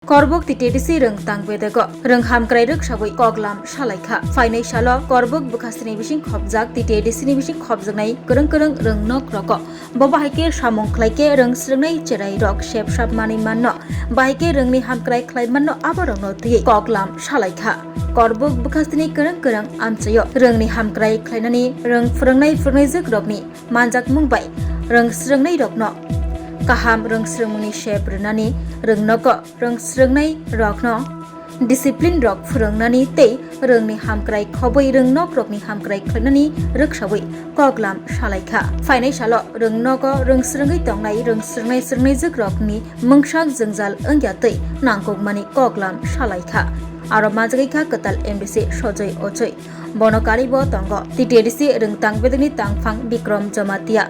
Korbuk ti TDC reng tang bedego reng hamkrai ruk sabui koglam salaikha fainai salo korbuk bukasini bising khobjak ti TDC ni bising khobjaknai kereng reng nok roko bo bahaike samung khlaike reng srengnai cherai rok shep sap mani manno bahaike rengni hamkrai khlai manno abarong no ti koglam salaikha korbuk bukasini kereng amchayo rengni hamkrai khlainani reng phrengnai juk rokni manjak mungbai reng srengnai rokno kaham reng srengmuni shep renani reng noko reng srengnai rokno discipline rok phrengnani tei rengni hamkrai khoboi reng nok rokni hamkrai khlainani ruksabui koglam salaikha fainai salo reng noko reng srengai tongnai reng srengnai juk rokni mungsak jengjal ongya tei nangkukmani koglam salaikha aro majagaikha katal MDC sojoi ojoi bonokari bo tongo TDC reng tangbedeni tangphang Bikrom Jamatia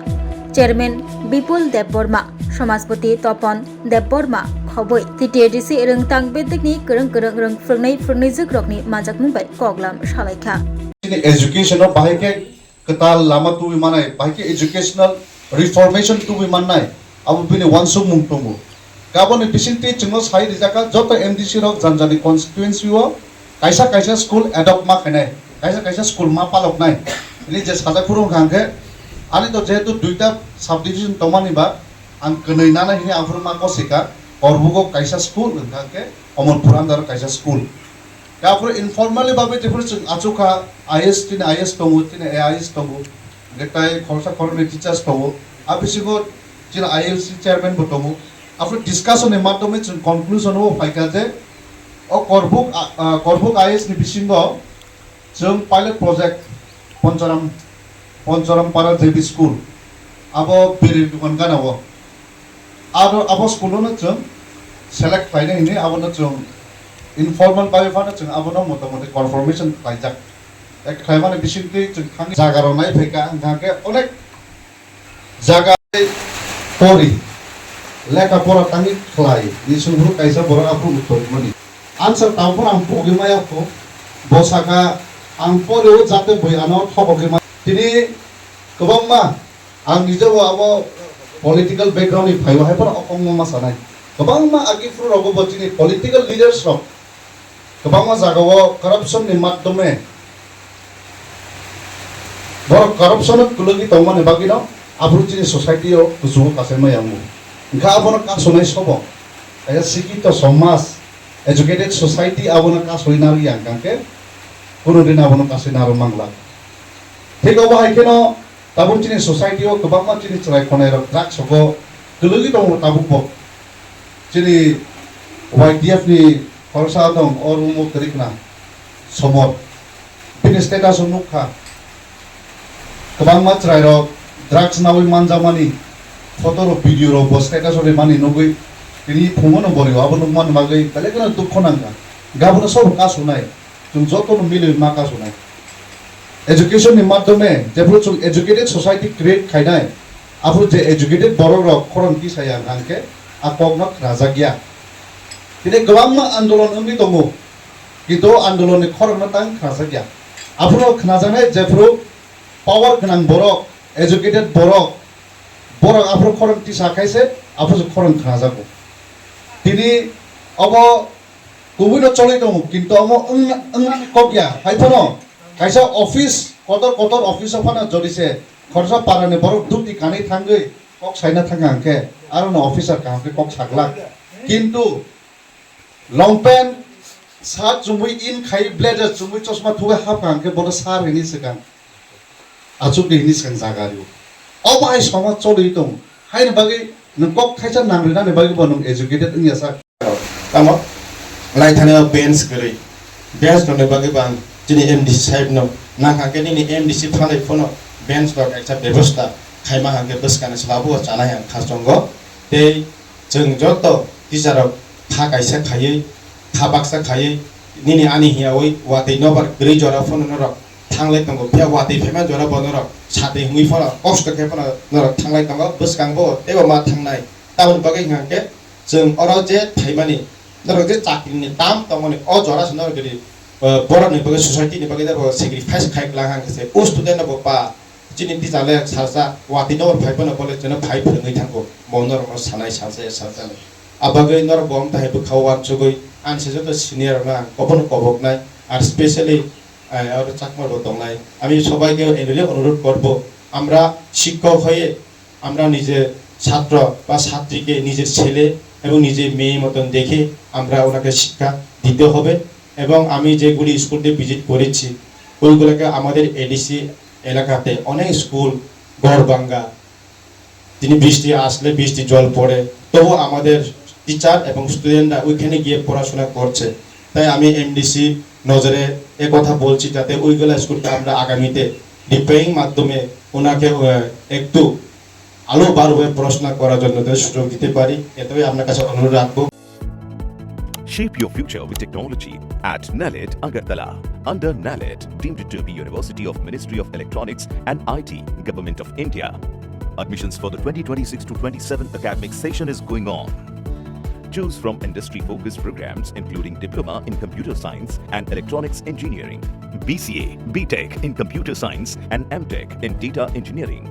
chairman Bipul Debbarma সমাজপতি তপন দেববর্মা খবই TDC রং তাংবেদনি করং রং ফ্রংনাই জুক রকনি মাজাক মুম্বাই কগলাম সালাইখা এডুকেশন বাহাইকে কতাল লামা তুই মানাই বাহাইকে এডুকেশনাল রিফরমেশন তুই মাননাই আবু বিনি ওয়ানসুম মুংতমু গাবনি বিসিনতি চুঙ্গ সাই রিজাকা যত MDC রক জানজানি কনস্টিটুয়েন্সি ও কাইসা স্কুল এডপ্ট মা খাইনাই কাইসা স্কুল মা পালক নাই ini je saja kurung khangke ani to jehetu duita subdivision tomani ba ang kenai nana hini afurma ko sika korbugo kaisa school khangke omonpur andar kaisa school তারপরে informally ভাবে যেগুলো আচুকা IS tin IS tongu tin AIS tongu গেটাই খরচা করনে teachers tongu আবিসিগো tin ILC chairman বো tongu after ডিসকাশনের মাধ্যমে কনক্লুশন ও ফাইকা যে ও করবুক IS ni bisingo जों पाइलट प्रोजेक्ट पञ्चरम पारा जेबी स्कुल अब बेरे दुकान गानावो आरो अब स्कुलनो जों सेलेक्ट खाइने हिने अबनो जों इनफर्मल बाय फानो जों अबनो मोटामोटी कनफर्मेशन पाइजाक एक खाइमाने बिसिंति जों खानि जागाराव नाय फैका गाके अनेक जागा परि लेखा परा तांनि खलाय निसुरु काइसा बर आफु मुतमनि आन्सार तावफोर आं पगिमायाखौ बसाका आं परेव जाते बयानो थबके दिनै गोबांमा आं निजेबो अब पलिटिकल बेकग्राउन्डनि फाइवाहायफोर अकंमा सानाय गोबांमा आगिफोरावबो बदिनै पलिटिकल लिडार्स रक गोबांमा जागाव करप्शननि माध्यमे बर करप्शन कुलगि तंमाने बागिनो आब्रुजिनि सोसाइटियाव गुजुबो कासेमायामु ओंखा आबनो कासनाय सब ए शिक्षित समाज एजुकेटेड सोसाइटी आबनो कासयनारि आंकांके কোনো দিন আবনো কাছে নারো মাংলা ঠিক অবহাইকেনো তাবুর চিনি সোসাইটিও গোবাংমা চিনি চলাই খনাই রক ড্রাগস হগো গলগি দং তাবুক চিনি YDF ni খরসা দং অরুমো তরিকনা সমর বিনি স্টেটাস নুখা গোবাংমা চলাই রক ড্রাগস নাওই মানজামানি ফটো র ভিডিও র বস স্টেটাস রে মানি নগই তিনি ফুমনো বরিও আবনো মান মাগৈ বেলেগনা দুঃখ নাঙ্গা গাবনো সব কাসুনাই जों जतनो मिले माका सुनाय एजुकेशन नि माध्यमे जेब्रो जों एजुकेटेड सोसाइटी क्रिएट खाइनाय आफु जे एजुकेटेड बर रक खरंति साया गांके आकगनक राजागिया दिनै गोबांमा आन्दोलन ओंनि दङ किन्तु आन्दोलननि खरंना तां राजागिया आफुरो खोनाजानाय जेब्रो पावर गोनां बरक एजुकेटेड बरक आफुरो खरंति साखायसे आफुरो खरं खोनाजागौ दिनै अब गुबुन चले दं किन्तु आम कबिया हाइफोनो काइसा ऑफिस कतर ऑफिस फाना जरिसे खरसा पाराने बरक दुति कानै थांगै कक साइना थांगांके आरो न ऑफिसर कांके कक सागला किन्तु लंपेन सात जुमुइ इन खाइ ब्लेजर जुमुइ चश्मा थुवे हाफ कांके बड सार हिनि सगां आचु देहिनि सगां जागारियो अबाय समाज चले दं हाइन बागै न कक खाइसा नांग्रिनाने बागै बन एजुकेटेड इंयासा तामा लाइ थाने बेंच गरै बेंच नने बागै बां जिनि MDC साहेब न नाखाके नि MDC फालै फोन बेंच रक एकटा व्यवस्था खाइमा हांगे बसकाने सलाबो जानाय आं खासंग ते जों जत टिचार खा काइसा खायै खा बाक्सा खायै निनि आनि हियावै वातै नबर ग्रै जरा फोन न रक थांलाय तंगो फिया वातै फेमा जरा बन रक साथै हुइ फोन कष्ट के फोन न रक थांलाय तंगो बसकांगबो तेबो मा थांनाय ताउन बागै हांगे जों अराव जे थाइमानि नरगे चाकरिनि दाम तमने अजरा सनर गरि बरनि बगे सोसाइटी नि बगे दर सेक्रिफाइस खाइला हांगसे ओ स्टुडेन्ट बपा जिनि दिजाले सारसा वाति नवर फाइपन कलेज जन फाइ फोरोङै थांगो मनर सानाय सासे साजाने abagai nor bom ta hebu khawan chugoi an se joto senior na kobono kobok nai R specially আর চাকমার বদলাই আমি সবাইকে এগুলি অনুরোধ করব আমরা শিক্ষক হয়ে আমরা নিজের ছাত্র বা ছাত্রীকে নিজের ছেলে এবং নিজের মেয়ে মতন দেখে আমরা ওনাকে শিক্ষা দিতে হবে এবং আমি যেগুলি স্কুলটি ভিজিট করেছি ওইগুলোকে আমাদের এডিসি এলাকাতে অনেক স্কুল গড়বাঙ্গা তিনি বৃষ্টি আসলে বৃষ্টি জল পড়ে তবু আমাদের টিচার এবং স্টুডেন্টরা ওইখানে গিয়ে পড়াশোনা করছে তাই আমি এমডিসি নজরে কথা বলছি যাতে ওইগুলো স্কুলটা আমরা আগামীতে রিপেয়ারিং মাধ্যমে ওনাকে একটু আলো বারভাবে পড়াশোনা করার জন্য সুযোগ দিতে পারি এতই আপনার কাছে অনুরোধ রাখবো Shape your future with technology at NALED Agartala. Under NALED, deemed to be University of Ministry of Electronics and IT, Government of India. Admissions for the 2026 to 27 academic session is going on. Choose from industry-focused programs including Diploma in Computer Science and Electronics Engineering, BCA, BTech in Computer Science and MTech in Data Engineering.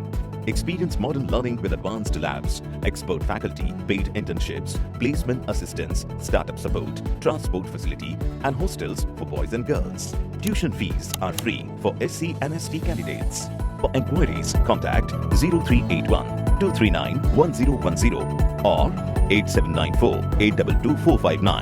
Experience modern learning with advanced labs, expert faculty, paid internships, placement assistance, startup support, transport facility, and hostels for boys and girls. Tuition fees are free for SC and ST candidates. For enquiries, contact 0381 239 1010 or 8794 822 459.